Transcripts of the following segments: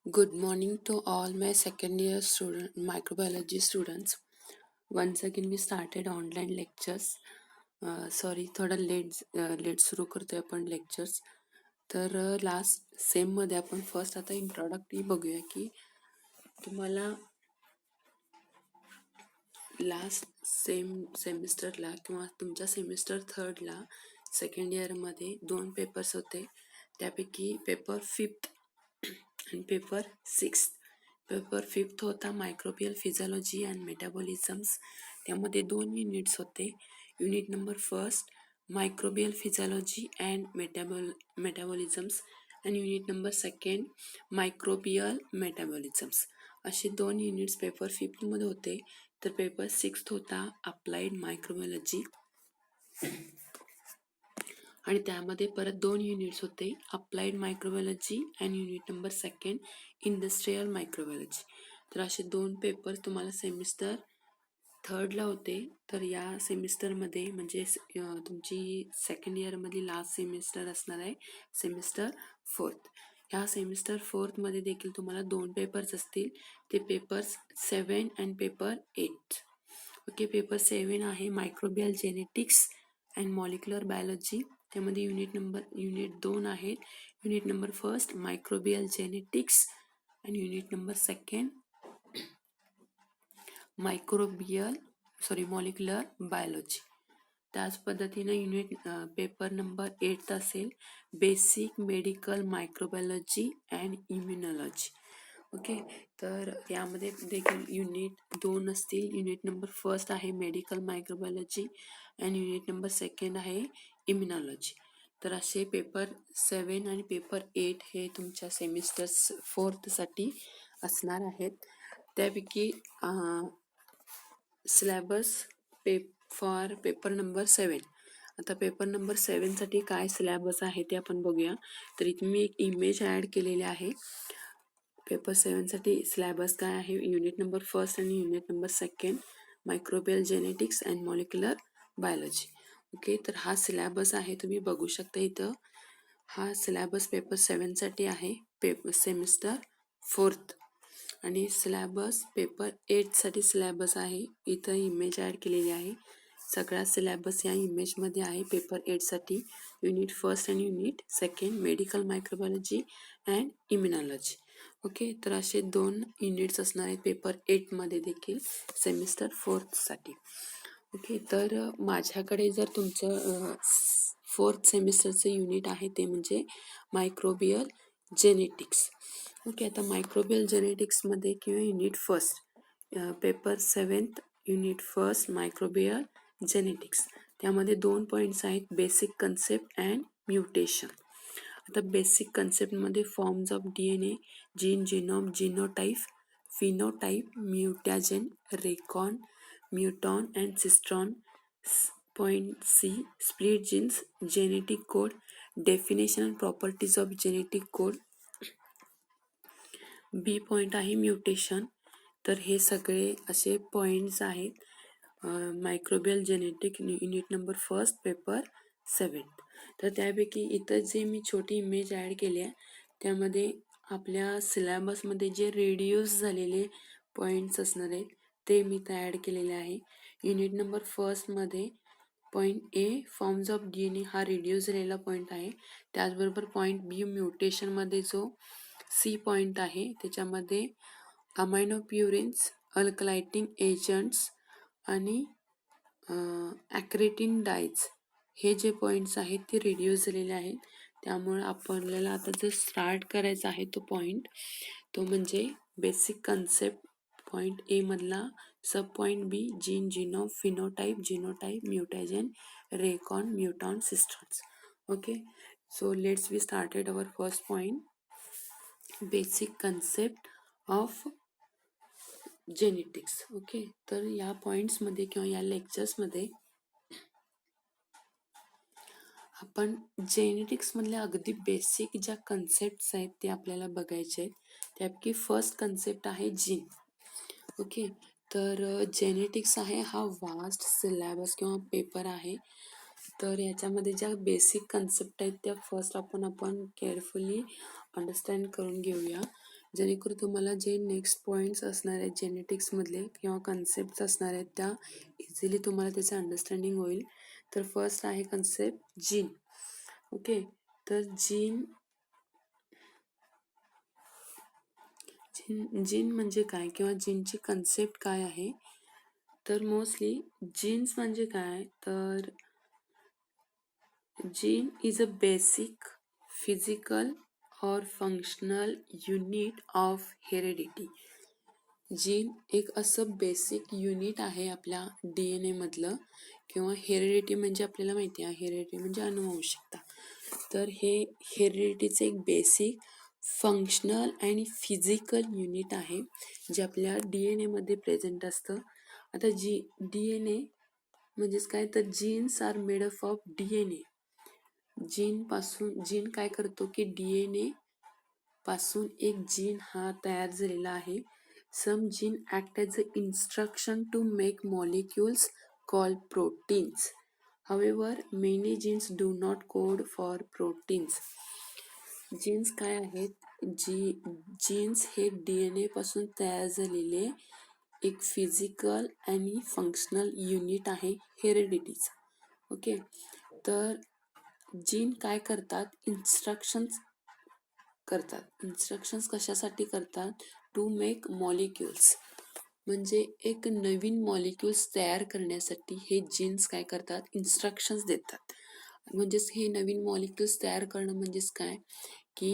Good morning to all my second year student microbiology students. Once again we started online lectures. Sorry थोडा late सुरू करतोय आपण lectures. तर last सेममध्ये आपण first आता इंट्रोडक्टरी बघूया की तुम्हाला लास्ट सेमिस्टरला किंवा तुमच्या सेमिस्टर थर्डला सेकंड इयरमध्ये 2 पेपर्स होते. त्यापैकी पेपर फिफ्थ आणि पेपर सिक्स्थ. पेपर फिफ्थ होता मायक्रोबियल फिजिओलॉजी अँड मेटाबॉलिझम्स. त्यामध्ये 2 युनिट्स होते. Unit number first microbial physiology and metabolisms आणि unit number second microbial metabolisms. असे 2 युनिट्स पेपर फिफ्थमध्ये होते. तर पेपर सिक्स्थ होता अप्लाइड मायक्रोबायोलॉजी आणि त्यामध्ये परत 2 युनिट्स होते applied microbiology and unit number second industrial microbiology. तर असे 2 पेपर तुम्हाला सेमिस्टर थर्डला होते. तर या सेमिस्टरमध्ये म्हणजे तुमची सेकंड इयरमधली लास्ट सेमिस्टर असणार आहे सेमिस्टर फोर्थ. ह्या सेमिस्टर फोर्थमध्ये देखील तुम्हाला 2 पेपर्स असतील. ते papers 7 and paper 8. Okay, paper 7 आहे microbial genetics and molecular biology. त्यामध्ये युनिट 2 आहेत. Unit number first microbial genetics आणि unit number second molecular biology. त्याच पद्धतीने पेपर नंबर 8 असेल basic medical microbiology and immunology. Okay, तर यामध्ये देखील युनिट 2 असतील. युनिट नंबर फर्स्ट आहे medical microbiology and unit number second आहे इम्युनॉलॉजी. तर असे पेपर 7 आणि पेपर 8 हे तुमच्या सेमिस्टर फोर्थसाठी असणार आहेत. त्यापैकी सिलेबस फॉर पेपर नंबर 7. आता पेपर नंबर 7साठी काय सिलेबस आहे ते आपण बघूया. तर इथे मी एक इमेज ॲड केलेली आहे. पेपर 7साठी सिलेबस काय आहे, युनिट नंबर फर्स्ट आणि unit number second microbial genetics and molecular biology. Okay, तर हा सिलेबस आहे, तुम्ही बघू शकता इथं. हा सिलेबस पेपर 7साठी आहे सेमिस्टर फोर्थ. आणि सिलेबस पेपर 8साठी सिलेबस आहे. इथं इमेज ॲड केलेली आहे. सगळा सिलेबस या इमेजमध्ये आहे. पेपर 8साठी युनिट फर्स्ट आणि unit second medical microbiology and immunology. Okay, तर असे 2 युनिट्स असणार आहेत पेपर 8मध्ये देखील सेमिस्टर फोर्थसाठी. ओके, तर माझ्याकडे जर तुमचं फोर्थ सेमिस्टरचं युनिट आहे ते म्हणजे मायक्रोबियल जेनेटिक्स. ओके, आता मायक्रोबियल जेनेटिक्समध्ये किंवा unit first paper 7th unit first microbial genetics. त्यामध्ये 2 पॉईंट्स आहेत बेसिक कन्सेप्ट अँड म्युटेशन. आता बेसिक कन्सेप्टमध्ये forms of DNA, gene, genome, genotype, phenotype, mutagen, recon, muton and cistron. Point C split genes, genetic code, definition and properties of genetic code. B point आहे mutation. तर हे सगळे असे points आहेत microbial genetic unit number first paper 7. तर त्यापैकी इथं जे मी छोटी इमेज ॲड केली आहे त्यामध्ये आपल्या सिलेबसमध्ये जे रिड्यूस झालेले पॉईंट्स असणार आहेत ते मी इथं ॲड केलेले आहे. युनिट नंबर फर्स्टमध्ये point A forms of DNA हा रिड्यूस झालेला पॉईंट आहे. त्याचबरोबर पॉईंट B म्युटेशनमध्ये जो C पॉईंट आहे त्याच्यामध्ये अमायनोप्युरिन्स, अल्कलायटिंग एजंट्स आणि ॲक्रेटिन डायज हे जे पॉईंट्स आहेत ते रिड्यूस झालेले आहेत. त्यामुळे आपल्याला आता जो स्टार्ट करायचा आहे तो पॉईंट तो म्हणजे बेसिक कन्सेप्ट पॉईंट ए मधला sub point B gene, genome, phenotype, genotype, mutagen, recon, muton, cistrons. Okay, so let's we started our first point basic concept of genetics. Okay, तर या पॉईंट्समध्ये किंवा या लेक्चर्समध्ये आपण जेनेटिक्समधल्या अगदी बेसिक ज्या कन्सेप्ट्स आहेत ते आपल्याला बघायचे आहेत. त्यापैकी फर्स्ट कन्सेप्ट आहे जीन. ओके, तर जेनेटिक्स आहे हा वास्ट सिलेबस किंवा पेपर आहे. तर याच्यामध्ये ज्या बेसिक कन्सेप्ट आहेत त्या फर्स्ट आपण केअरफुली अंडरस्टँड करून घेऊया. जेणेकरून तुम्हाला जे नेक्स्ट पॉईंट्स असणार आहेत जेनेटिक्समधले किंवा कन्सेप्ट असणार आहेत त्या इझिली तुम्हाला त्याचं अंडरस्टँडिंग होईल. तर फर्स्ट आहे कन्सेप्ट जीन. ओके, तर जीन जीन म्हणजे काय किंवा जीनची कन्सेप्ट काय आहे, तर मोस्टली जीन्स म्हणजे काय, तर gene is a basic physical और functional unit of heredity. Gene एक असं बेसिक युनिट आहे आपल्या DNA मधलं, किंवा हेरिडिटी म्हणजे आपल्याला माहिती आहे हेरिडिटी म्हणजे अनुवंशिकता. तर हे हेरिडिटीचं एक बेसिक फंक्शनल आणि फिजिकल युनिट आहे जे आपल्या DNA मध्ये प्रेझेंट असतं. आता DNA म्हणजेच काय, तर genes are made up of DNA. Gene काय करतो की DNA पासून एक जीन हा तयार झालेला आहे. Some gene act as a instruction to make molecules called proteins. However, many genes do not code for proteins. Genes काय आहेत, जीन्स हे DNA पासून तयार झालेले एक फिजिकल आणि फंक्शनल युनिट आहे हेरिडिटीचं. ओके, तर जीन काय करतात, इन्स्ट्रक्शन्स कशासाठी करतात, टू मेक मॉलिक्युल्स, म्हणजे एक नवीन मॉलिक्युल्स तयार करण्यासाठी हे जीन्स काय करतात, इन्स्ट्रक्शन्स देतात. म्हणजेच हे नवीन मॉलिक्युल्स तयार करणं म्हणजेच काय की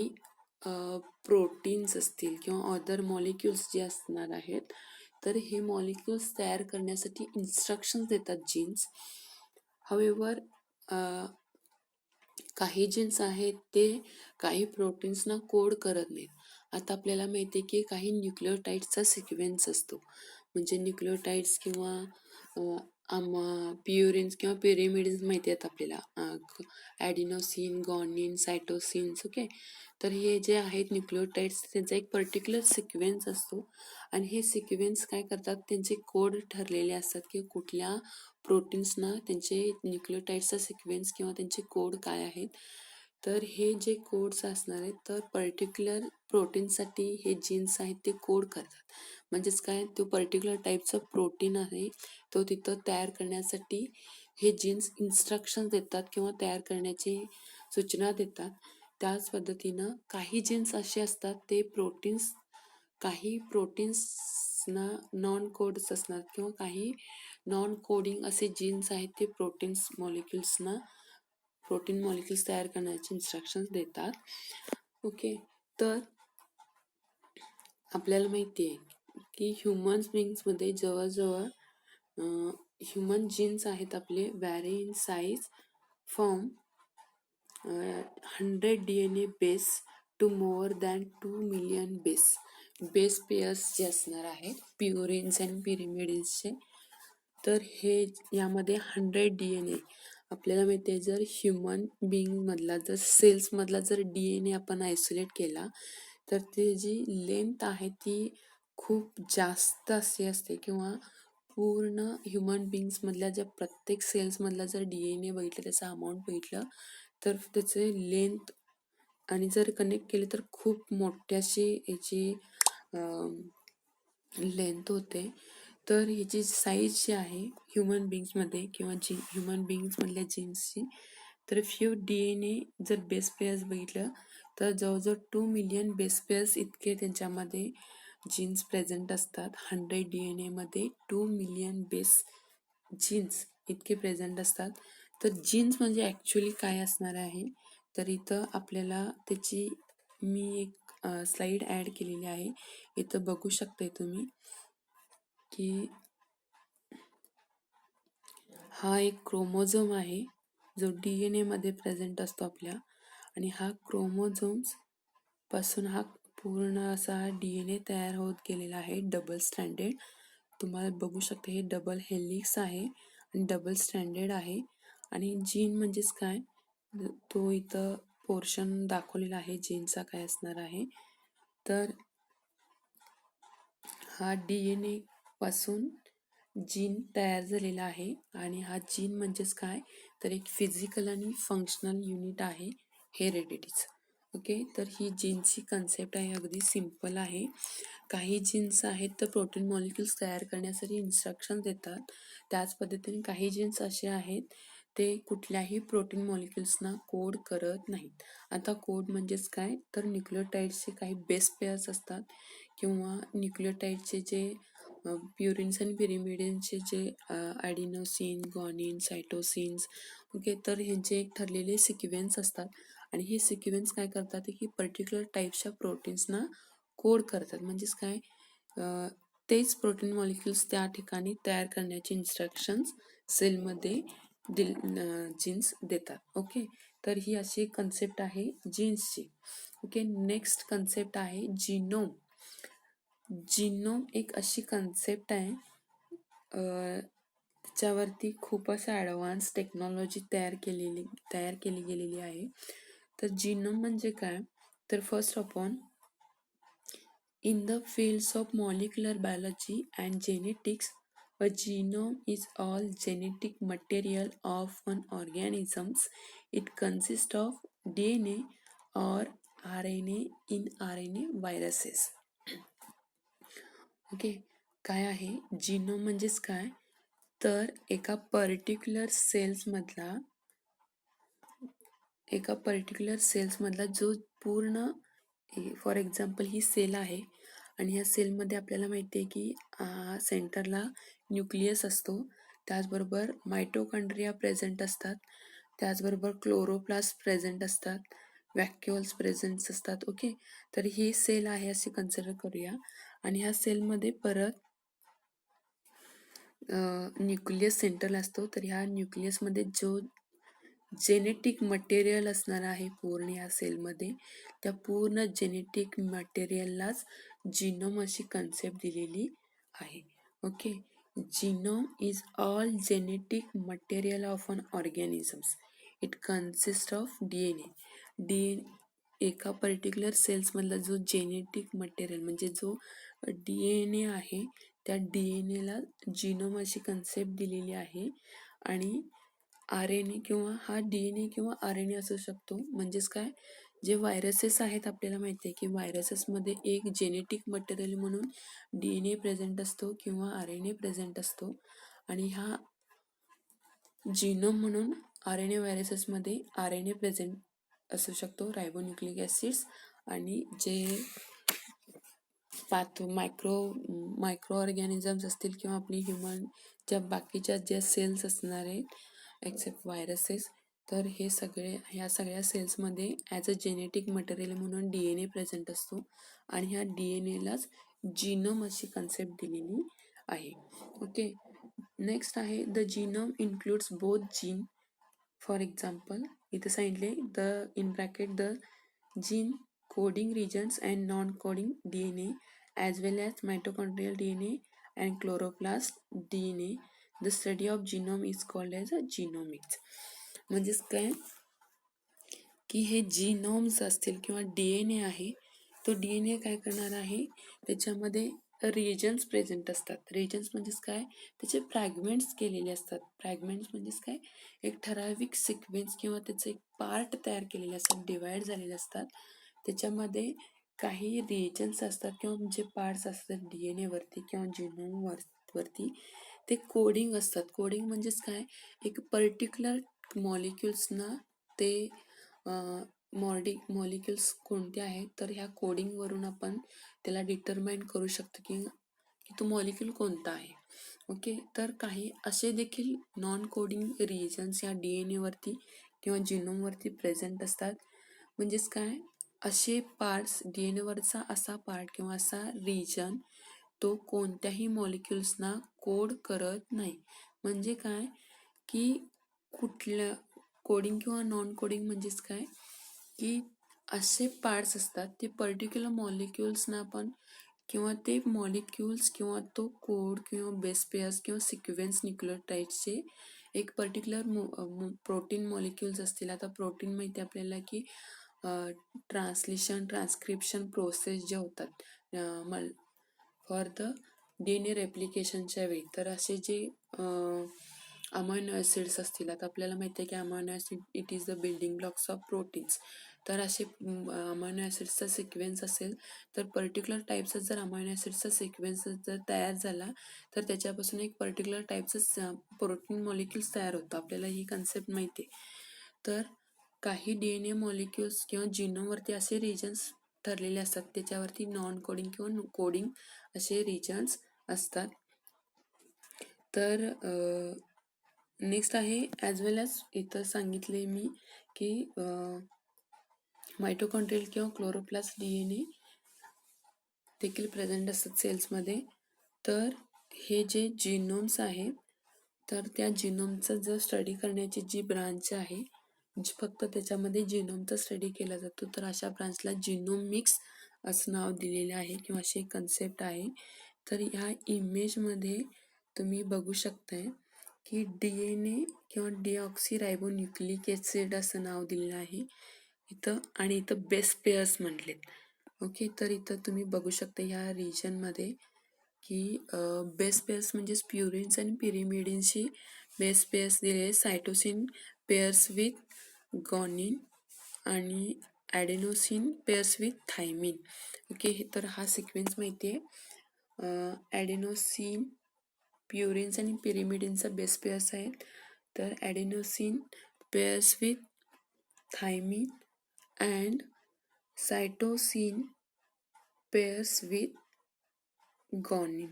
प्रोटीन्स असतील किंवा अदर मॉलिक्युल्स जे असणार आहेत, तर हे मॉलिक्युल्स तयार करण्यासाठी इन्स्ट्रक्शन्स देतात जीन्स. हवेवर काही जीन्स आहेत ते काही प्रोटीन्सना कोड करत नाहीत. आता आपल्याला माहिती आहे की काही न्यूक्लियोटाइड्सचा सिक्वेन्स असतो, म्हणजे न्यूक्लियोटाइड्स किंवा प्युरिन्स किंवा पिरिमिड्स माहिती आहेत आपल्याला, ॲडिनोसिन, गॉनिन, सायटोसिन्स. ओके, तर हे जे आहेत न्यूक्लियोटाइड्स त्यांचा एक पर्टिक्युलर सिक्वेन्स असतो आणि हे सिक्वेन्स काय करतात, त्यांचे कोड ठरलेले असतात की कुठल्या प्रोटीन्सना त्यांचे न्यूक्लियोटाइड्सचा सिक्वेन्स किंवा त्यांचे कोड काय आहेत. तर हे जे कोड्स असणार आहेत तर पर्टिक्युलर प्रोटीनसाठी हे जीन्स आहेत ते कोड करतात. म्हणजेच काय, तो पर्टिक्युलर टाईपचा प्रोटीन आहे तो तिथं तयार करण्यासाठी हे जीन्स इन्स्ट्रक्शन देतात किंवा तयार करण्याची सूचना देतात. त्याच पद्धतीनं काही जीन्स असे असतात ते काही प्रोटीन्सना नॉन कोड्स असणार किंवा काही नॉन कोडिंग असे जीन्स आहेत ते प्रोटीन मॉलिक्युल्स तयार करण्याचे इन्स्ट्रक्शन्स देतात. ओके, तर आपल्याला माहिती आहे की ह्युमन बिंग्समध्ये जवळजवळ ह्युमन जीन्स आहेत आपले vary in size from 100 DNA base to more than 2 million base pairs जे असणार आहेत प्युरिन्स अँड पिरिमिडिन्सचे. तर हे यामध्ये 100 DNA आपल्याला माहिती आहे. जर ह्युमन बिंगमधला जर सेल्समधला जर DNA आपण आयसोलेट केला तर ती जी लेंथ आहे ती खूप जास्त अशी असते, किंवा पूर्ण ह्युमन बिंग्समधल्या ज्या प्रत्येक सेल्समधला जर DNA बघितलं, त्याचा अमाऊंट बघितलं तर त्याचे लेंथ आणि जर कनेक्ट केले तर खूप मोठ्याशी याची लेंथ होते. तर ह्याची साईज जी आहे ह्युमन बिंग्समध्ये किंवा ह्युमन बिंग्समधल्या जीन्सची, तर फ्यू DNA जर बेस पेअर्स बघितलं तर जवळजवळ 2 मिलियन बेस पेअर्स इतके त्यांच्यामध्ये जीन्स प्रेझेंट असतात. 100 DNA मध्ये 2 मिलियन बेस जीन्स इतके प्रेझेंट असतात. तर जीन्स म्हणजे ॲक्च्युली काय असणार आहे, तर इथं आपल्याला त्याची मी एक स्लाईड ॲड केलेली आहे, इथं बघू शकताय तुम्ही की हा एक क्रोमोझोम आहे जो DNA मध्ये प्रेझेंट असतो आपल्या, आणि हा क्रोमोझोम्स पासून हा पूर्ण असा DNA तयार होत गेलेला आहे डबल स्टँडेड. तुम्हाला बघू शकता हे डबल हेलिक्स आहे आणि डबल स्टँडेड आहे. आणि जीन म्हणजेच काय, तो इथं पोर्शन दाखवलेला आहे जीनचा काय असणार आहे. तर हा DNA पासून जीन तयार झालेला आहे आणि हा जीन म्हणजेच काय, तर एक फिजिकल आणि फंक्शनल युनिट आहे हेरिडिटीचं. ओके, तर ही जीन्सची कन्सेप्ट आहे, अगदी सिंपल आहे. काही जीन्स आहेत तर प्रोटीन मॉलिक्युल्स तयार करण्यासाठी इन्स्ट्रक्शन देतात. त्याच पद्धतीने काही जीन्स असे आहेत ते कुठल्याही प्रोटीन मॉलिक्युल्सना कोड करत नाहीत. आता कोड म्हणजेच काय, तर न्यूक्लियोटाइड्सचे काही बेस पेअर्स असतात किंवा न्यूक्लियोटाइडचे जे प्युरिन्स आणि पिरिमिडिनचे जे ॲडिनोसिन, गॉनिन, सायटोसिन्स, ओके, तर ह्यांचे एक ठरलेले सिक्वेन्स असतात आणि हे सिक्वेन्स काय करतात की पर्टिक्युलर टाईप्सच्या प्रोटीन्सना कोड करतात. म्हणजेच काय, तेच प्रोटीन मॉलिक्युल्स त्या ठिकाणी तयार करण्याचे इन्स्ट्रक्शन्स सेलमध्ये जीन्स देतात. ओके, तर ही अशी कन्सेप्ट आहे जीन्सची. ओके, नेक्स्ट कन्सेप्ट आहे जीनोम. जीनोम एक अशी कन्सेप्ट आहे, त्याच्यावरती खूप असं ॲडव्हान्स टेक्नॉलॉजी तयार केली गेलेली आहे. तर जीनोम म्हणजे काय, तर first of all in the fields of molecular biology and genetics, a genome is all genetic material of an organism. It consists of DNA or RNA in RNA viruses. Okay, काय आहे genome म्हणजेच काय, तर एका particular सेल्समधला जो पूर्ण, for example he sale आहे आणि ह्या सेलमध्ये आपल्याला माहिती आहे की सेंटरला न्यूक्लियस असतो, त्याचबरोबर मायटोकॉन्ड्रिया प्रेझेंट असतात, त्याचबरोबर क्लोरोप्लास्ट प्रेझेंट असतात, व्हॅक्युअल्स प्रेझेंट असतात. ओके, तर ही सेल आहे असे कन्सिडर करूया आणि ह्या सेलमध्ये परत न्यूक्लियस सेंटरला असतो. तर ह्या न्यूक्लियसमध्ये जो जेनेटिक मटेरियल असणार आहे पूर्ण या सेलमध्ये, त्या पूर्ण जेनेटिक मटेरियललाच जीनोम अशी कन्सेप्ट दिलेली आहे. Okay, genome is all genetic material of an organisms. It consist of DNA. एका पर्टिक्युलर सेल्समधला जो जेनेटिक मटेरियल म्हणजे जो DNA आहे, त्या DNAला जीनोम अशी कन्सेप्ट दिलेली आहे. आणि RNA किंवा हा DNA किंवा RNA असू शकतो. म्हणजेच काय, जे व्हायरसेस आहेत आपल्याला माहिती आहे की व्हायरसेसमध्ये एक जेनेटिक मटेरियल म्हणून DNA प्रेझेंट असतो किंवा RNA प्रेझेंट असतो आणि हा जीनोम म्हणून RNA व्हायरसेसमध्ये RNA प्रेझेंट असू शकतो, रायबोन्यूक्लिक ॲसिड्स. आणि जे मायक्रो ऑर्गॅनिझम्स असतील किंवा आपली ह्युमन ज्या बाकीच्या ज्या सेल्स असणार आहेत एक्सेप्ट व्हायरसेस, तर ह्या सगळ्या सेल्समध्ये ॲज अ जेनेटिक मटेरियल म्हणून DNA प्रेझेंट असतो आणि ह्या DNAलाच जीनोम अशी कन्सेप्ट दिलेली आहे. ओके, नेक्स्ट आहे the genome includes both gene. For example इथं सांगितले in bracket the gene coding regions and non-coding DNA as well as mitochondrial DNA and chloroplast DNA. The study of genome is called as a genomics. म्हणजेच काय की हे genomes असतील किंवा DNA आहे, तो DNA काय करणार आहे, त्याच्यामध्ये रिजन्स प्रेझेंट असतात. रिजन्स म्हणजेच काय, त्याचे फ्रॅगमेंट्स केलेले असतात. फ्रॅगमेंट्स म्हणजेच काय, एक ठराविक सिक्वेन्स किंवा त्याचे एक पार्ट तयार केलेले असतात, डिवाइड झालेले असतात. त्याच्यामध्ये काही रिजन्स असतात किंवा जे पार्ट्स असतात DNA वरती किंवा जीनोम वरती, ते कोडिंग असतात. कोडिंग म्हणजेच काय, एक पर्टिक्युलर मॉलिक्युल्सना ते मॉलिक्युल्स कोणते आहेत, तर ह्या कोडिंगवरून आपण त्याला डिटरमाइन करू शकतो की तो मॉलिक्यूल कोणता आहे. ओके, तर काही असे देखील नॉन कोडिंग रिजन्स या DNA वरती किंवा जीनोमवरती प्रेझेंट असतात. म्हणजेच काय, असे पार्ट्स, DNA वरचा असा पार्ट किंवा असा रिजन तो कोणत्याही मॉलिक्युल्सना कोड करत नाही. म्हणजे काय की कुठल्या कोडिंग किंवा नॉन कोडिंग म्हणजेच काय की असे पार्ट्स असतात ते पर्टिक्युलर मॉलिक्युल्सना पण किंवा ते मॉलिक्युल्स किंवा तो कोड किंवा बेस पेअर्स किंवा सिक्वेन्स न्यूक्लियोटाइड्सचे एक पर्टिक्युलर प्रोटीन मॉलिक्युल्स असतील. आता प्रोटीन माहिती आपल्याला की ट्रान्स्क्रिप्शन प्रोसेस जे होतात फॉर द DNA रेप्लिकेशनच्या वेळी, तर असे जे अमायनो ॲसिड्स असतील, आता आपल्याला माहिती आहे की amino acid it is the building blocks of proteins. तर असे अमायनो ॲसिड्सचा सिक्वेन्स असेल तर पर्टिक्युलर टाईपचा जर अमायनो ॲसिड्सचा सिक्वेन्स जर तयार झाला तर त्याच्यापासून एक पर्टिक्युलर टाईपचं प्रोटीन मॉलिक्युल्स तयार होतं. आपल्याला ही कन्सेप्ट माहिती आहे. तर काही DNA मॉलिक्युल्स किंवा जिनोमवरती असे रिजन्स ठरलेले असतात, त्याच्यावरती नॉन कोडिंग किंवा कोडिंग असे रिजन्स असतात. तर नेक्स्ट आहे ॲज वेल ॲज इथं सांगितले मी की मायटोकॉन्ड्रियल किंवा क्लोरोप्लास्ट DNA देखील प्रेझेंट असतात सेल्समध्ये. तर हे जे जिनोम्स आहे तर त्या जिनोमचा जर स्टडी करण्याची जी ब्रांच आहे जी फक्त त्याच्यामध्ये जिनोमचा स्टडी केला जातो तर अशा ब्रांचला जिनोमिक्स असं नाव दिलेलं आहे किंवा अशी एक कन्सेप्ट आहे. तर ह्या इमेजमध्ये तुम्ही बघू शकताय की DNA किंवा डिऑक्सिरायबोन्यूक्लिक ॲसिड असं नाव दिलेलं आहे इथं आणि इथं बेस पेअर्स म्हटलेत. ओके, तर इथं तुम्ही बघू शकता ह्या रिजनमध्ये की बेस पेअर्स म्हणजेच प्युरिन्स आणि पिरिमिडिन्सची बेस पेअर्स दिलेले सायटोसिन पेअर्स विथ गॉनिन आणि ॲडेनोसिन पेअर्स विथ थायमिन. ओके, तर हा सिक्वेन्स माहिती आहे. ॲडेनोसिन प्युरिन्स आणि पिरिमिडिनचा बेस पेअर्स आहेत. तर adenosine pairs with thymine and cytosine pairs with guanine.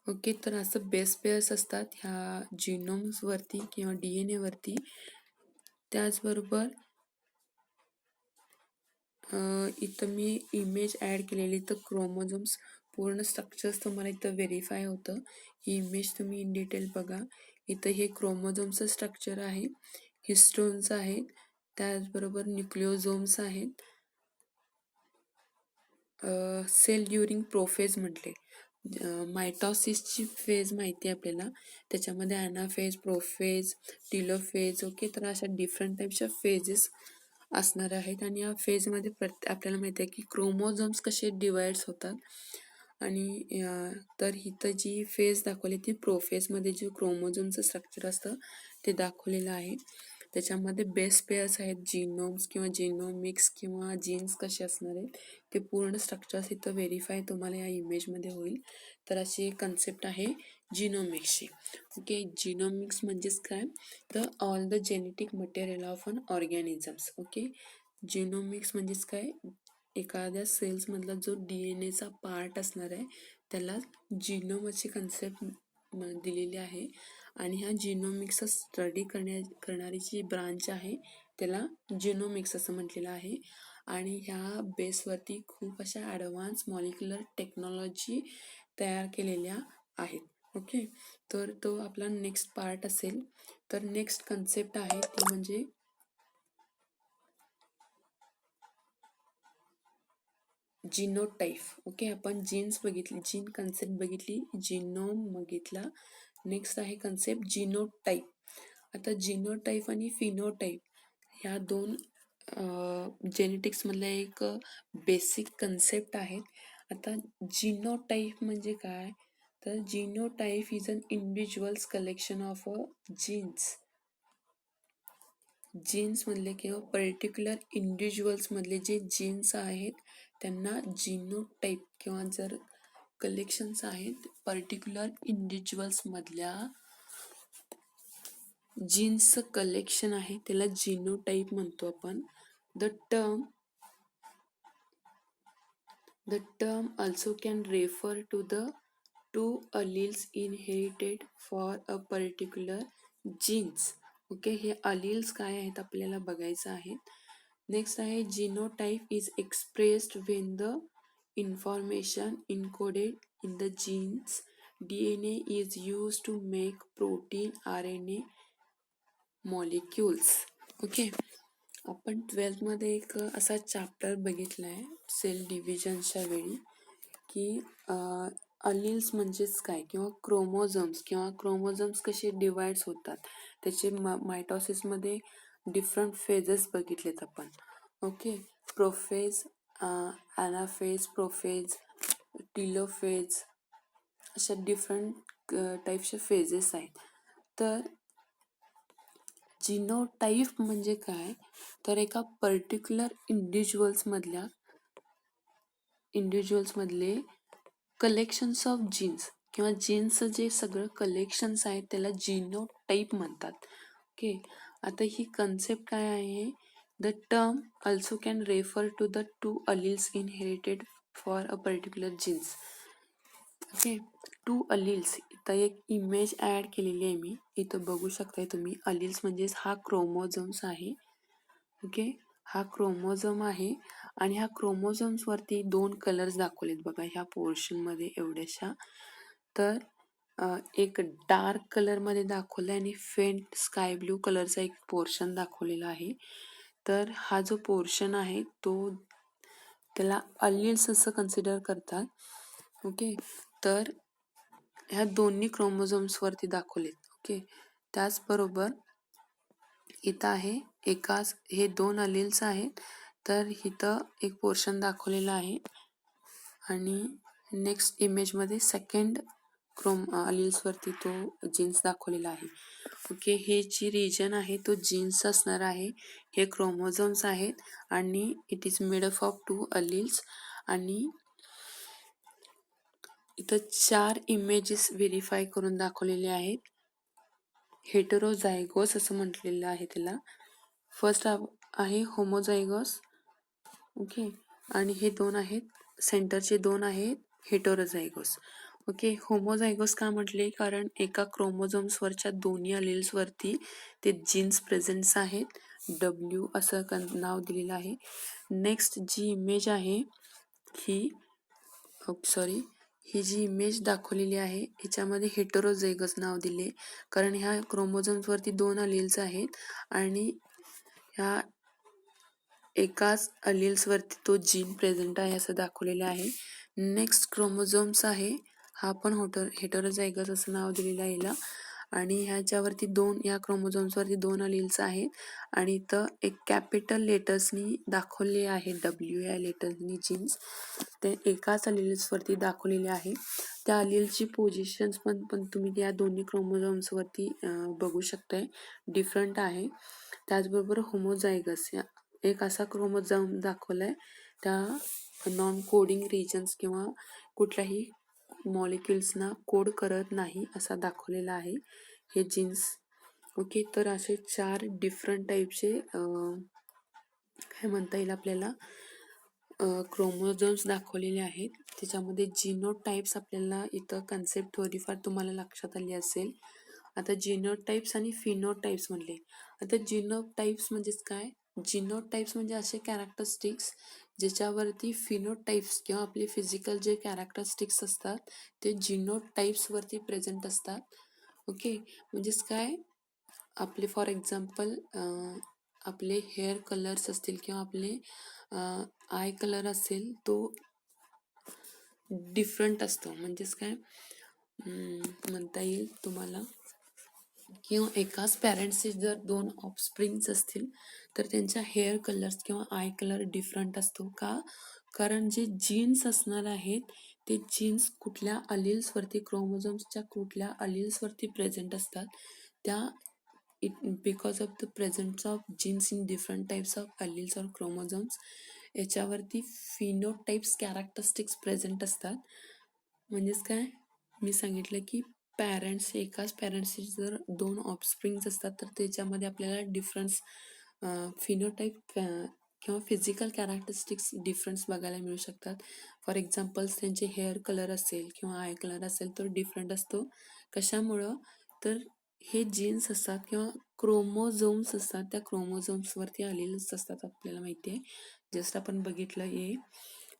Okay, तर असं बेस पेअर्स असतात ह्या जिनोम्सवरती किंवा DNA वरती. त्याचबरोबर इथं मी इमेज ॲड केलेली, तर क्रोमोझोम्स पूर्ण स्ट्रक्चर्स तुम्हाला इथं व्हेरीफाय होतं. ही इमेज तुम्ही इन डिटेल बघा. इथं हे क्रोमोझोमचं स्ट्रक्चर आहे, हिस्टोन्स आहेत, त्याचबरोबर न्यूक्लिओझोम्स आहेत. सेल ड्युरिंग प्रोफेज म्हटले. मायटॉसिसची फेज माहिती आहे आपल्याला, त्याच्यामध्ये ॲनाफेज, प्रोफेज, टिलोफेज. ओके, तर अशा डिफरंट टाईपच्या फेजेस असणार आहेत आणि या फेजमध्ये आपल्याला माहिती आहे की क्रोमोझोम्स कसे डिवाइड्स होतात. आणि तर इथं जी फेज दाखवली ती प्रोफेजमध्ये जे क्रोमोझोमचं स्ट्रक्चर असतं ते दाखवलेलं आहे. त्याच्यामध्ये बेस पेअर्स आहेत, जिनोम्स किंवा जिनोमिक्स किंवा जीन्स कसे असणार आहेत ते पूर्ण स्ट्रक्चर्स इथं व्हेरीफाय तुम्हाला या इमेजमध्ये होईल. तर अशी एक कन्सेप्ट आहे जिनोमिक्सची. ओके, जिनोमिक्स म्हणजेच काय, तर all the genetic material of an organisms. Okay, genomics म्हणजेच काय, एखाद्या सेल्समधला जो DNAचा पार्ट असणार आहे त्याला जिनोम अशी कन्सेप्ट दिलेली आहे. आणि ह्या जिनोमिक्सचा स्टडी करणारी जी ब्रांच आहे त्याला जिनोमिक्स असं म्हटलेलं आहे. आणि ह्या बेसवरती खूप अशा ॲडव्हान्स मॉलिक्युलर टेक्नॉलॉजी तयार केलेल्या आहेत. ओके, तर तो आपला नेक्स्ट पार्ट असेल. तर नेक्स्ट कन्सेप्ट आहे ती म्हणजे जिनोटाईप. ओके, आपण जीन्स बघितली, जीन कन्सेप्ट बघितली, जिनोम बघितला. नेक्स्ट आहे कन्सेप्ट जिनोटाईप. आता जिनोटाईप आणि फिनोटाईप ह्या दोन जेनेटिक्समधल्या एक बेसिक कन्सेप्ट आहेत. आता जिनोटाईप म्हणजे काय, तर genotype is an individuals collection of a genes. जीन्समधले किंवा पर्टिक्युलर इंडिव्हिज्युअल्समधले जे जीन्स आहेत त्यांना जिनोटाईप किंवा जर कलेक्शन्स आहेत पर्टिक्युलर इंडिव्हिज्युअल्समधल्या जीन्सचं कलेक्शन आहे त्याला जिनोटाईप म्हणतो आपण. The term also can refer to the two alleles inherited for a particular genes. Okay, हे अलील्स काय आहेत आपल्याला बघायचं आहे. नेक्स्ट आहे genotype is expressed when the information encoded in the genes DNA is used to make protein RNA molecules. Okay, आपण 12th एक असा चॅप्टर बघितला आहे सेल डिव्हिजनच्या वेळी की अलील्स म्हणजेच काय किंवा क्रोमोझोम्स कसे डिवाइड्स होतात त्याचे मायटॉसिसमध्ये डिफरंट फेजेस बघितलेत आपण. Okay, prophase, anaphase, prophase, telophase अशा डिफरंट टाईपचे फेजेस आहेत. तर जिनोटाइप म्हणजे काय, तर एका पर्टिक्युलर इंडिव्हिज्युअल्समधले कलेक्शन्स ऑफ जीन्स किंवा जीन्सचं जे सगळं कलेक्शन्स आहेत त्याला जिनोटाइप म्हणतात. ओके, आता ही कन्सेप्ट काय आहे, the term also can refer to the two alleles inherited for a particular genes. Okay, two alleles, इथं एक इमेज ॲड केलेली आहे मी, इथं बघू शकताय तुम्ही. अलील्स म्हणजेच हा क्रोमोझोम्स आहे. ओके, हा क्रोमोझोम आहे आणि ह्या क्रोमोझोम्सवरती 2 कलर्स दाखवलेत बघा ह्या पोर्शनमध्ये एवढ्याशा. तर एक डार्क कलरमध्ये दाखवलं आहे आणि फेंट स्काय ब्ल्यू कलरचा एक पोर्शन दाखवलेला आहे. तर हा जो पोर्शन आहे तो त्याला अलील्स असं कन्सिडर करतात. ओके, तर ह्या दोन्ही क्रोमोझोम्सवरती दाखवलेत. ओके, त्याचबरोबर इथं आहे एकाच, हे 2 अलील्स आहेत, तर इथं एक पोर्शन दाखवलेला आहे आणि नेक्स्ट इमेजमध्ये सेकंड अलील्सवरती तो जीन्स दाखवलेला आहे. ओके, हे जी रिजन आहे तो जीन्स असणार आहे. हे क्रोमोझोम्स आहेत आणि it is made up of 2 alleles. आणि इथं 4 इमेजेस व्हेरीफाय करून दाखवलेले आहेत. हेटेरोझायगोस असं म्हटलेलं आहे त्याला. फर्स्ट आहे होमोझायगोस. ओके, आणि हे 2 आहेत, सेंटरचे 2 आहेत हेटेरोझायगोस. ओके, होमोझायगोस का म्हटले, कारण एका क्रोमोझोम्सवरच्या दोन्ही अलील्सवरती ते जीन्स प्रेझेंट्स आहेत. डब्ल्यू असं नाव दिलेलं आहे. नेक्स्ट जी इमेज आहे ही ही जी इमेज दाखवलेली आहे ह्याच्यामध्ये हेटेरोझायगस नाव दिले, कारण ह्या क्रोमोझोम्सवरती 2 अलील्स आहेत आणि ह्या एकाच अलील्सवरती तो जीन प्रेझेंट आहे असं दाखवलेलं आहे. नेक्स्ट क्रोमोझोम्स आहे, हा पण हेटेरोझायगस असं नाव दिलेलं आहे याला. आणि ह्याच्यावरती या क्रोमोझोम्सवरती 2 अलील्स आहेत आणि इथं एक कॅपिटल लेटर्सनी दाखवले आहे, डब्ल्यू या लेटर्सनी जीन्स ते एकाच अलील्सवरती दाखवलेले आहे. त्या अलील्सची पोझिशन्स पण तुम्ही या दोन्ही क्रोमोझोम्सवरती बघू शकताय, डिफरंट आहे. त्याचबरोबर होमोझायगस एक असा क्रोमोझोम दाखवलाय त्या नॉन कोडिंग रिजन्स किंवा कुठल्याही मॉलिक्युल्सना कोड करत नाही असा दाखवलेला आहे हे जीन्स. ओके, तर असे 4 डिफरंट टाईपचे काय म्हणता येईल आपल्याला क्रोमोझोम्स दाखवलेले आहेत. त्याच्यामध्ये जिनोटाइप्स आपल्याला इथं कन्सेप्ट थोडीफार तुम्हाला लक्षात आली असेल. आता जिनोटाइप्स आणि फिनोटाइप्स म्हणले. आता जिनोटाइप्स म्हणजेच काय, जिनोटाइप्स म्हणजे असे कॅरेक्टरिस्टिक्स ज्याच्यावरती फिनोटाइप्स किंवा आपले फिजिकल जे कॅरेक्टरिस्टिक्स असतात ते जिनोटाइप्सवरती प्रेझेंट असतात. ओके, म्हणजेच काय, आपले फॉर एक्झाम्पल आपले हेअर कलर्स असतील किंवा आपले आय कलर असेल तो डिफरंट असतो. म्हणजेच काय म्हणता येईल तुम्हाला, किंवा एकाच पॅरेंट्सचे जर 2 ऑफस्प्रिंग्स असतील तर त्यांच्या हेअर कलर्स किंवा आय कलर डिफरंट असतो. का, कारण जे जीन्स असणार आहेत ते जीन्स कुठल्या अलील्सवरती, क्रोमोझोम्सच्या कुठल्या अलील्सवरती प्रेझेंट असतात, त्या because of the presence of genes in different types of alleles or chromosomes याच्यावरती फिनोटाइप्स कॅरेक्टरिस्टिक्स प्रेझेंट असतात. म्हणजेच काय, मी सांगितलं की एकाच पॅरेंट्सचे जर 2 ऑफस्प्रिंग्स असतात तर त्याच्यामध्ये आपल्याला डिफरन्स फिनोटाइप किंवा फिजिकल कॅरेक्टरिस्टिक्स डिफरन्स बघायला मिळू शकतात. फॉर एक्झाम्पल्स त्यांचे हेअर कलर असेल किंवा आय कलर असेल तर डिफरंट असतो. कशामुळं, तर हे जीन्स असतात किंवा क्रोमोझोम्स असतात, त्या क्रोमोझोम्सवरती अलील्स असतात आपल्याला माहिती आहे, जस्ट आपण बघितलं हे.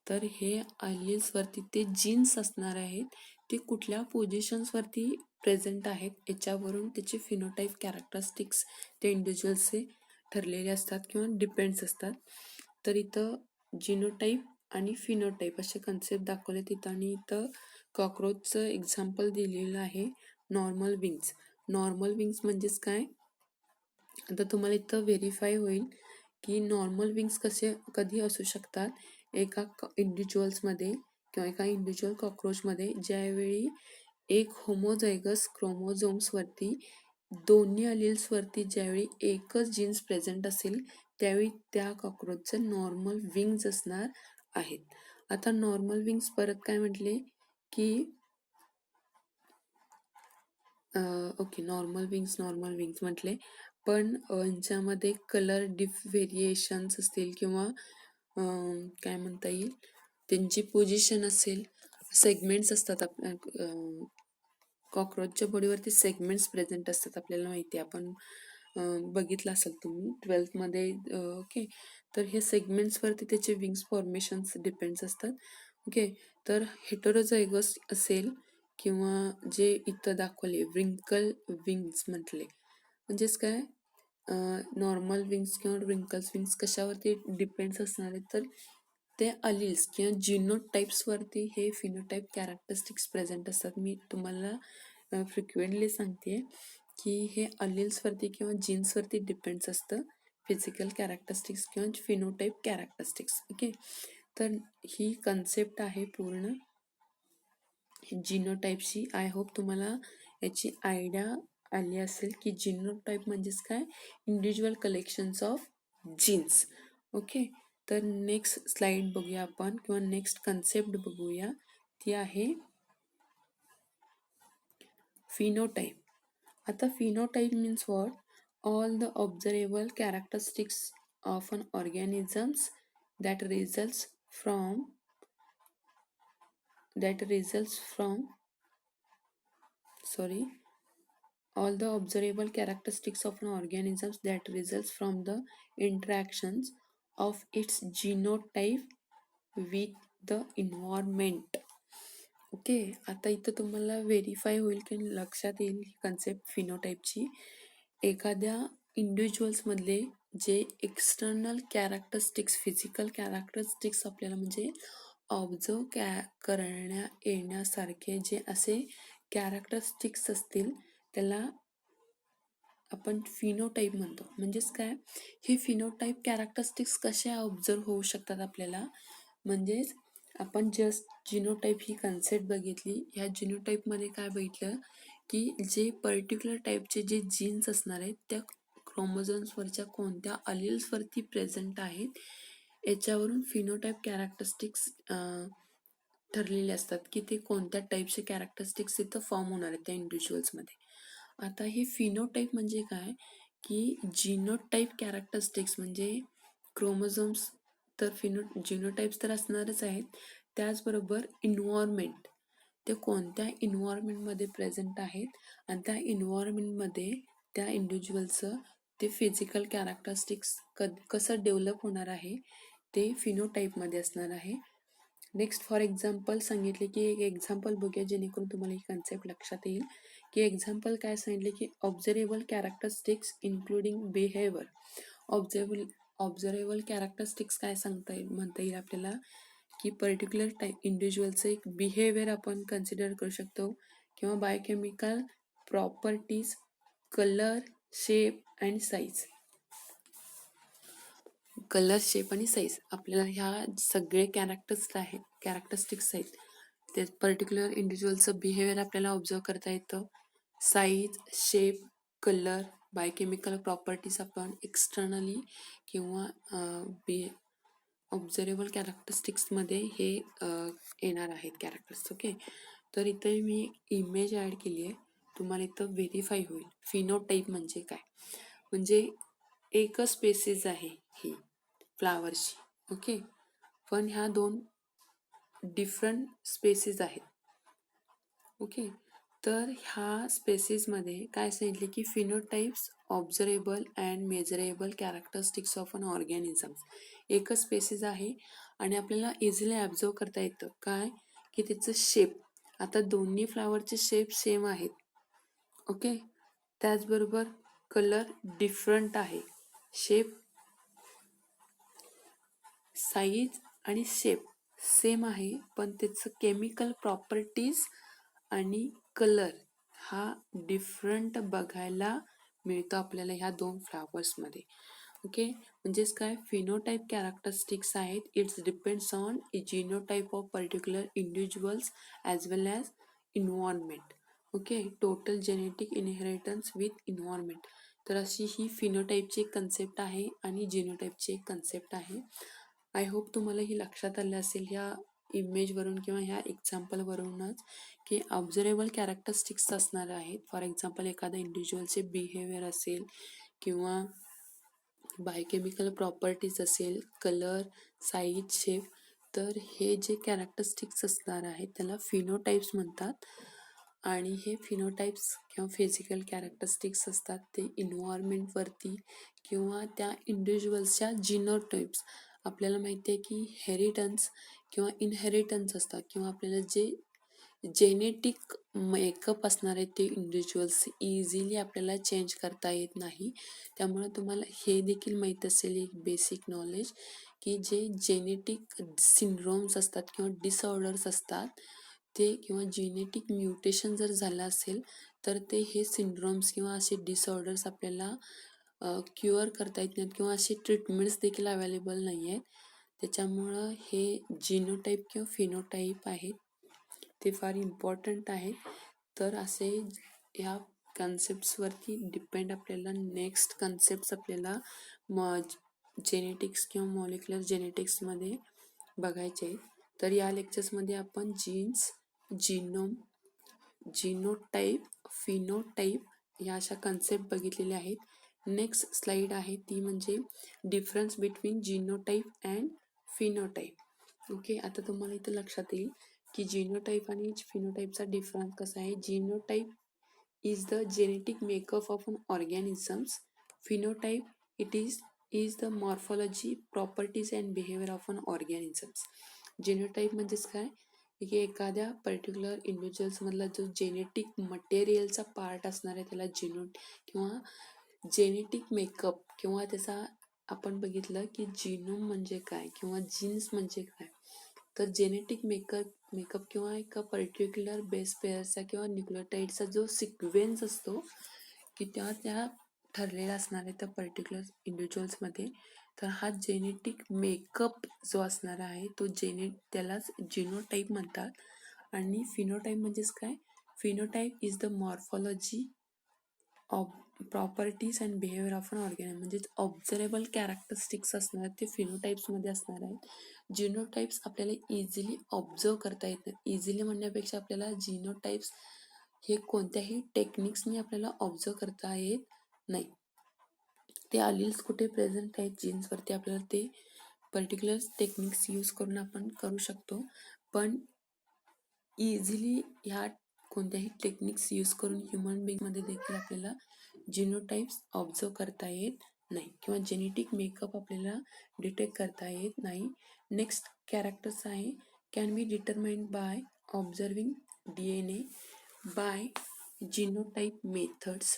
तर हे अलील्सवरती ते जीन्स असणार आहेत ते कुठल्या पोझिशन्सवरती प्रेझेंट आहेत याच्यावरून त्याचे फिनोटाइप कॅरेक्टरिस्टिक्स त्या इंडिव्हिज्युअल्सचे ठरलेले असतात किंवा डिपेंड्स असतात. तर इथं जिनोटाइप आणि फिनोटाइप असे कन्सेप्ट दाखवले तिथं. आणि इथं कॉक्रोचचं एक्झाम्पल दिलेलं आहे, नॉर्मल विंग्स. नॉर्मल विंग्स म्हणजेच काय, आता तुम्हाला इथं व्हेरीफाय होईल की नॉर्मल विंग्स कधी असू शकतात, एका इंडिव्हिज्युअल्समध्ये किंवा एका इंडिव्हिज्युअल कॉक्रोचमध्ये ज्यावेळी एक होमोझायगस क्रोमोझोम्सवरती दोन्ही अलिल्सवरती ज्यावेळी एकच जीन्स प्रेझेंट असेल त्यावेळी त्या कॉक्रोचचं नॉर्मल विंग्ज असणार आहेत. आता नॉर्मल विंग्स परत काय म्हटले की ओके, नॉर्मल विंग्स म्हटले, पण यांच्यामध्ये कलर व्हेरिएशन्स असतील किंवा काय म्हणता येईल त्यांची पोझिशन असेल, सेगमेंट्स असतात. कॉक्रोचच्या बॉडीवरती सेगमेंट्स प्रेझेंट असतात, आपल्याला माहिती आहे, आपण बघितलं असेल तुम्ही 12th मध्ये. ओके, तर हे सेगमेंट्सवरती त्याचे विंग्स फॉर्मेशन्स डिपेंड्स असतात. ओके, तर हेटेरोझायगस असेल किंवा जे इथं दाखवले व्रिंकल विंग्स म्हटले, म्हणजेच काय नॉर्मल विंग्स किंवा रिंकल्स विंग्स कशावरती डिपेंड्स असणार आहेत, तर ते अलिल्स किंवा जिनोटाइप्सवरती हे फिनोटाइप कॅरेक्टरिस्टिक्स प्रेझेंट असतात. मी तुम्हाला फ्रिक्वेंटली सांगते की हे अलिल्सवरती किंवा जीन्सवरती डिपेंड्स असतं फिजिकल कॅरेक्टरिस्टिक्स किंवा फिनोटाइप कॅरेक्टरिस्टिक्स. ओके, तर ही कन्सेप्ट आहे पूर्ण जिनोटाइपची. आय होप तुम्हाला याची आयडिया आली असेल की जिनोटाइप म्हणजेच काय, individual collections of genes. Okay, तर नेक्स्ट स्लाइड बघूया आपण किंवा नेक्स्ट कन्सेप्ट बघूया, ती आहे फिनोटाइप. आता phenotype means what? All the observable characteristics of an organisms that results from all the observable characteristics of an organism that results from the interactions of its genotype with the environment. Okay, आता इथं तुम्हाला verify होईल की लक्षात येईल ही concept फिनोटाइपची. एखाद्या इंडिव्हिज्युअल्समधले जे external characteristics, physical characteristics आपल्याला म्हणजे ऑब्झर्व करण्या येण्यासारखे जे असे कॅरेक्टरिस्टिक्स असतील त्याला आपण फिनोटाइप म्हणतो. म्हणजेच काय, हे फिनोटाइप कॅरेक्टरिस्टिक्स कसे ऑब्झर्व होऊ शकतात आपल्याला, म्हणजेच आपण जस्ट जिनोटाइप ही कन्सेप्ट बघितली. ह्या जिनोटाइपमध्ये काय बघितलं की जे पर्टिक्युलर टाईपचे जे जीन्स असणार आहेत त्या क्रोमोझोम्सवरच्या कोणत्या अलिल्सवरती प्रेझेंट आहेत याच्यावरून फिनोटाइप कॅरेक्टरिस्टिक्स ठरलेले असतात की ते कोणत्या टाईपचे कॅरेक्टरिस्टिक्स इथं फॉर्म होणार आहेत त्या इंडिव्हिज्युअल्समध्ये. आता हे फिनोटाइप म्हणजे काय की जिनोटाइप कॅरेक्टरिस्टिक्स म्हणजे क्रोमोझोम्स तर जिनोटाइप्स तर असणारच आहेत, त्याचबरोबर इन्व्हायरमेंट, ते कोणत्या इन्व्हायरमेंटमध्ये प्रेझेंट आहेत आणि त्या इन्व्हायरमेंटमध्ये त्या इंडिव्हिज्युअलचं ते फिजिकल कॅरेक्टरिस्टिक्स कसं डेव्हलप होणार आहे ते फिनोटाइपमध्ये असणार आहे. नेक्स्ट फॉर एक्झाम्पल सांगितले की एक एक्झाम्पल बघूया जेणेकरून तुम्हाला ही कन्सेप्ट लक्षात येईल. की एक्झाम्पल काय सांगितले की ऑब्झर्वेबल कॅरेक्टरिस्टिक्स इन्क्लुडिंग बिहेवियर. ऑब्झर्वेबल कॅरेक्टरिस्टिक्स काय म्हणता येईल आपल्याला की पर्टिक्युलर इंडिव्हिज्युअलचं एक बिहेवियर आपण कन्सिडर करू शकतो किंवा biochemical properties, colour, shape and size. Colour, shape आणि साईज आपल्याला ह्या सगळे कॅरेक्टरिस्टिक्स आहेत. ते पर्टिक्युलर इंडिव्हिज्युअलचं बिहेवियर आपल्याला ऑब्झर्व करता येतं. Size, shape, colour, biochemical properties आपण एक्सटर्नली किंवा ऑब्झर्वेबल कॅरेक्टरिस्टिक्समध्ये हे येणार आहेत कॅरेक्टर्स. ओके, तर इथे मी इमेज ॲड केली आहे, तुम्हाला इथं व्हेरीफाय होईल. फिनोटाइप म्हणजे काय, म्हणजे एकच स्पेसिस आहे ही फ्लावरची. ओके, पण ह्या दोन डिफरंट स्पेसिस आहेत. ओके, तर ह्या स्पेसिसमध्ये काय सांगितले की phenotypes observable and measurable characteristics of an organisms. एकच स्पेसिस आहे आणि आपल्याला इझिली ॲब्झर्व करता येतं काय की त्याचं शेप. आता दोन्ही फ्लावरचे शेप सेम आहेत. ओके, त्याचबरोबर कलर डिफरंट आहे, शेप, साईज आणि शेप सेम आहे, पण त्याचं केमिकल प्रॉपर्टीज आणि कलर हा डिफरंट बघायला मिळतो आपल्याला ह्या दोन फ्लावर्समध्ये. ओके, म्हणजेच काय, फिनोटाइप कॅरेक्टरिस्टिक्स आहेत, it's depends on genotype of particular individuals as well as environment. Okay. Total genetic inheritance with environment. तर अशी ही फिनोटाईपची एक कन्सेप्ट आहे आणि जिनोटाईपची एक कन्सेप्ट आहे. आय होप तुम्हाला ही लक्षात आलं असेल ह्या इमेजवरून किंवा ह्या एक्झाम्पलवरूनच की ऑब्झर्वेबल कॅरेक्टरिस्टिक्स असणार आहेत. फॉर एक्झाम्पल एखाद्या इंडिव्हिज्युअलचे बिहेवियर असेल किंवा बायोकेमिकल प्रॉपर्टीज असेल, कलर, साईज, शेप. तर हे जे कॅरेक्टरिस्टिक्स असणार आहेत त्याला फिनोटाईप्स म्हणतात. आणि हे फिनोटाईप्स किंवा फिजिकल कॅरेक्टरिस्टिक्स असतात ते इन्व्हायरमेंटवरती किंवा त्या इंडिव्हिज्युअल्सच्या जिनोटाईप्स. आपल्याला माहिती आहे की हेरिटन्स किंवा इनहेरिटन्स असतात किंवा आपल्याला जे जेनेटिक मेकअप असणार आहे ते इंडिव्हिज्युअल्स इझिली आपल्याला चेंज करता येत नाही. त्यामुळे तुम्हाला हे देखील माहीत असेल एक बेसिक नॉलेज की जे जेनेटिक सिंड्रोम्स असतात किंवा डिसऑर्डर्स असतात ते किंवा जेनेटिक म्युटेशन जर झालं असेल तर ते हे सिंड्रोम्स किंवा असे डिसऑर्डर्स आपल्याला क्युअर करता येत नाहीत किंवा असे ट्रीटमेंट्स देखील अवेलेबल नाही आहेत. त्याच्यामुळं हे जिनोटाईप किंवा फिनोटाईप आहेत ते फार इम्पॉर्टंट आहेत. तर असे ह्या कन्सेप्ट्सवरती डिपेंड आपल्याला नेक्स्ट कन्सेप्ट्स आपल्याला जेनेटिक्स किंवा मॉलिक्युलर जेनेटिक्समध्ये बघायचे आहेत. तर या लेक्चर्समध्ये आपण जीन्स, जिनोम, जिनोटाईप, फिनोटाईप या अशा कन्सेप्ट बघितलेल्या आहेत. नेक्स्ट स्लाइड आहे ती म्हणजे difference between जिनोटाईप and phenotype. Okay. आता तुम्हाला इथं लक्षात येईल की जिनोटाईप आणि फिनोटाईपचा डिफरन्स कसा आहे. Genotype is the genetic makeup of an organisms. Phenotype it is the morphology, properties and behaviour of an organisms. Genotype म्हणजेच काय की एखाद्या पर्टिक्युलर इंडिव्हिज्युअल्समधला जो जेनेटिक मटेरियलचा पार्ट असणार आहे त्याला किंवा जेनेटिक मेकअप किंवा त्याचा आपण बघितलं की जिनोम म्हणजे काय किंवा जीन्स म्हणजे काय. तर जेनेटिक मेकअप किंवा एका पर्टिक्युलर बेस पेअरचा किंवा न्यूक्लियोटाईडचा जो सिक्वेन्स असतो की त्या ठरलेला असणार आहे त्या पर्टिक्युलर इंडिव्हिज्युअल्समध्ये. तर हा जेनेटिक मेकअप जो असणार आहे तो त्यालाच जिनोटाईप म्हणतात. आणि फिनोटाईप म्हणजेच काय. Phenotype is the morphology of properties and behaviour of an organism. म्हणजेच ऑब्झर्वेबल कॅरेक्टरिस्टिक्स असणार ते फिनोटाईप्समध्ये असणार आहेत. जिनोटाईप्स आपल्याला इझिली ऑब्झर्व करता येत नाही. इझिली म्हणण्यापेक्षा आपल्याला जिनोटाईप्स हे कोणत्याही टेक्निक्सने आपल्याला ऑब्झर्व करता येत नाही. ते अलील्स कुठे प्रेझेंट आहेत जीन्सवरती आपल्याला ते पर्टिक्युलर टेक्निक्स यूज करून आपण करू शकतो. पण इझिली ह्या कोणत्याही टेक्निक्स यूज करून ह्युमन बीइंगमध्ये देखील आपल्याला जिनोटाईप्स ऑब्झर्व करता येत नाही किंवा जेनेटिक मेकअप आपल्याला डिटेक्ट करता येत नाही. नेक्स्ट कॅरेक्टर्स आहे can be determined by observing DNA by genotype methods.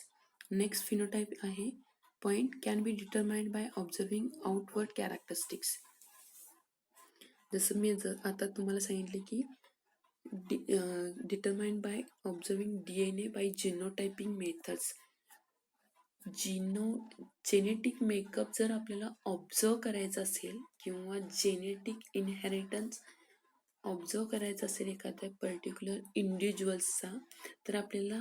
Next phenotype आहे point can be determined by observing outward characteristics. जसं मी आता तुम्हाला सांगितले की determined by observing DNA by genotyping methods. Genetic makeup जर आपल्याला ऑब्झर्व करायचं असेल किंवा जेनेटिक इनहेरिटन्स ऑब्झर्व करायचं असेल एखाद्या पर्टिक्युलर इंडिव्हिज्युअल्सचा तर आपल्याला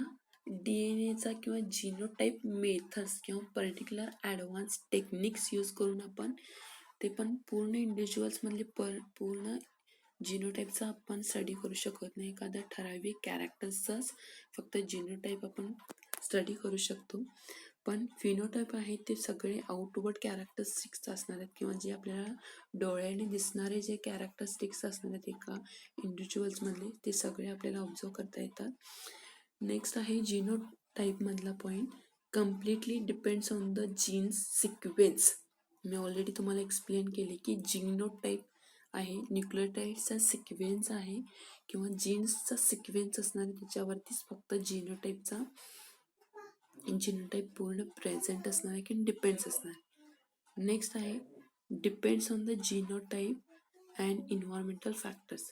DNAचा किंवा जिनोटाईप मेथड्स किंवा पर्टिक्युलर ॲडव्हान्स टेक्निक्स यूज करून आपण ते पण पूर्ण इंडिव्हिज्युअल्समधले पूर्ण जिनोटाईपचा आपण स्टडी करू शकत नाही. एखाद्या ठराविक कॅरेक्टर्सचाच फक्त जिनोटाईप आपण स्टडी करू शकतो. पण फिनोटाईप आहे ते सगळे आउटवर्ड कॅरेक्टरिस्टिक्स असणार आहेत किंवा जे आपल्याला डोळ्याने दिसणारे जे कॅरेक्टरिस्टिक्स असणार आहेत एका इंडिव्हिज्युअल्समधले ते सगळे आपल्याला ऑब्झर्व करता येतात. नेक्स्ट आहे जिनोटाईपमधला point completely depends on the genes sequence. मी ऑलरेडी तुम्हाला एक्सप्लेन केले की जिनोटाईप आहे न्यूक्लियोटाईडचा सिक्वेन्स आहे किंवा जीन्सचा सिक्वेन्स असणार त्याच्यावरतीच फक्त जिनोटाईप पूर्ण प्रेझेंट असणार आहे किंवा डिपेंड्स असणार. नेक्स्ट आहे depends on the genotype and environmental factors.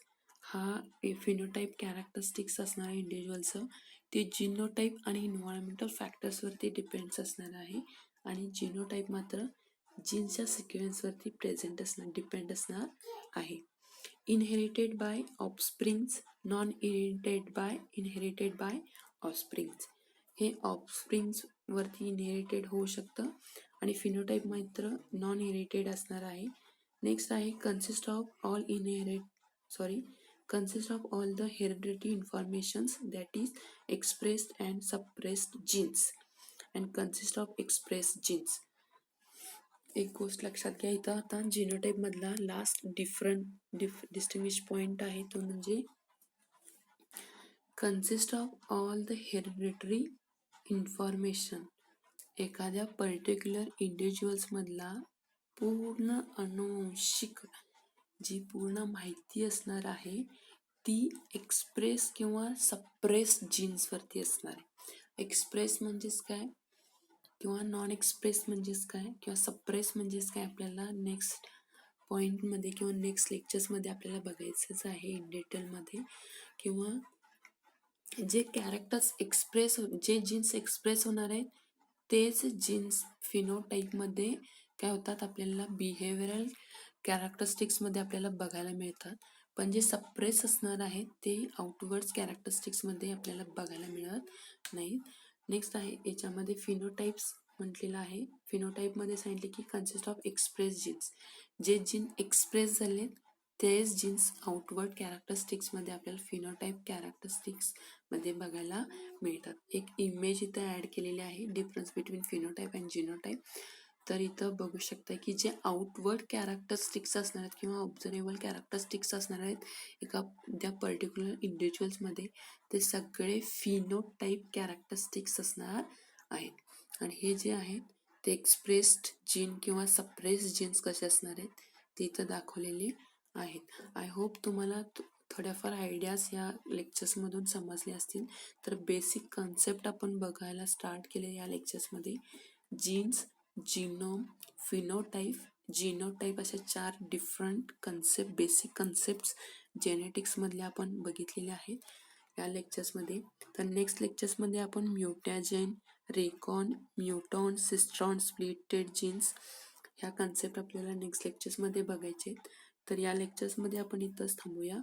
हा फिनोटाईप कॅरेक्टरिस्टिक्स असणार आहे इंडिव्हिज्युअलचं ते जिनोटाईप आणि इन्व्हायरमेंटल फॅक्टर्सवरती डिपेंड्स असणार आहे. आणि जिनोटाईप मात्र जीन्सच्या सिक्वेन्सवरती डिपेंड असणार आहे. Inherited by offsprings, non inherited by offsprings. हे ऑफस्प्रिंग्स वरती इनहेरिटेड होऊ शकतं आणि फिनोटाईप मात्र नॉन इनहेरिटेड असणार आहे. नेक्स्ट आहे consist of all all the hereditary informations that is expressed and suppressed genes and consist of expressed genes. एक गोष्ट लक्षात घ्या, इथं आता जिनोटाईप मधला लास्ट डिस्टिंग्विश पॉइंट आहे तो म्हणजे consist of all the hereditary information. एखाद्या पर्टिक्युलर इंडिव्हिज्युअल्स मधला पूर्ण अनुवंशिक जी पूर्ण माहिती असणार आहे ती एक्सप्रेस किंवा सप्रेस जीन्सवरती असणार आहे. एक्सप्रेस म्हणजेच काय किंवा नॉन एक्सप्रेस म्हणजेच काय किंवा सप्रेस म्हणजेच काय आपल्याला नेक्स्ट पॉईंटमध्ये किंवा नेक्स्ट लेक्चर्समध्ये आपल्याला बघायचंच आहे इन डिटेलमध्ये. किंवा जे कॅरेक्टर्स एक्सप्रेस जे जीन्स एक्सप्रेस होणार आहेत तेच जीन्स फिनोटाईपमध्ये काय होतात आपल्याला बिहेवियरल कॅरेक्टरिस्टिक्समध्ये आपल्याला बघायला मिळतात. पण जे सप्रेस असणार आहेत ते आउटवर्ड्स कॅरेक्टरिस्टिक्समध्ये आपल्याला बघायला मिळत नाहीत. नेक्स्ट आहे याच्यामध्ये फिनोटाईप्स म्हटलेलं आहे. फिनोटाईपमध्ये सांगितले की कन्सिस्ट ऑफ एक्सप्रेस जीन्स. जे जीन एक्सप्रेस झाले तेच जीन्स आउटवर्ड कॅरेक्टरिस्टिक्समध्ये आपल्याला फिनोटाईप कॅरेक्टरिस्टिक्समध्ये बघायला मिळतात. एक इमेज इथं ॲड केलेली आहे डिफरन्स बिटवीन फिनोटाईप अँड जिनोटाईप. तर इथं बघू शकता की जे आउटवर्ड कॅरेक्टरिस्टिक्स असणार आहेत किंवा ऑब्झर्वेबल कॅरेक्टरिस्टिक्स असणार आहेत एखाद्या पर्टिक्युलर इंडिव्हिज्युअल्समध्ये ते सगळे फिनोटाईप कॅरेक्टरिस्टिक्स असणार आहेत. आणि हे जे आहेत ते एक्सप्रेस्ड जीन किंवा सप्रेस्ड जीन्स कसे असणार आहेत ते इथं दाखवलेले आहेत. आय होप तुम्हाला थोड्याफार आयडियाज या लेक्चर्समधून समजले असतील. तर बेसिक कन्सेप्ट आपण बघायला स्टार्ट केले या लेक्चर्समध्ये. जीन्स, जीनोम, फिनोटाईप, जिनोटाईप अशा 4 डिफरंट कन्सेप्ट बेसिक कन्सेप्ट जेनेटिक्समधल्या आपण बघितलेले आहेत या लेक्चर्समध्ये. तर नेक्स्ट लेक्चर्समध्ये आपण म्युटॅजेन, रेकॉन, म्युटॉन, सिस्ट्रॉन, स्प्लिटेड जीन्स ह्या कन्सेप्ट आपल्याला नेक्स्ट लेक्चर्समध्ये बघायचे. तर या लेक्चर्समध्ये आपण इथंच थांबूया.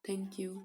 थँक्यू.